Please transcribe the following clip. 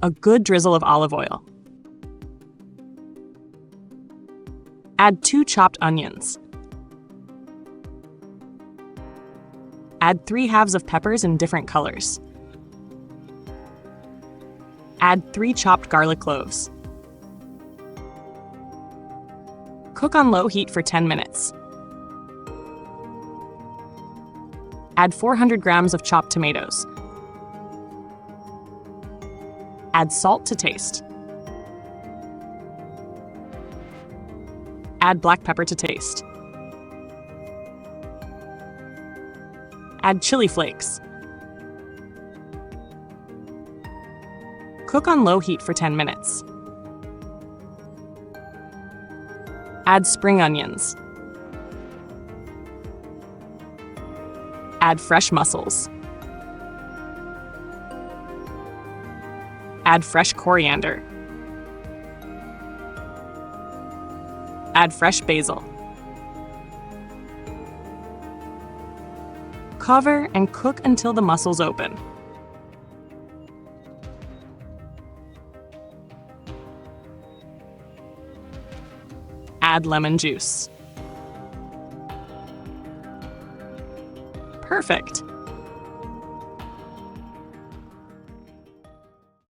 A good drizzle of olive oil. Add 2 chopped onions. Add 3 halves of peppers in different colors. Add 3 chopped garlic cloves. Cook on low heat for 10 minutes. Add 400 grams of chopped tomatoes. Add salt to taste. Add black pepper to taste. Add chili flakes. Cook on low heat for 10 minutes. Add spring onions. Add fresh mussels. Add fresh coriander. Add fresh basil. Cover and cook until the mussels open. Add lemon juice. Perfect!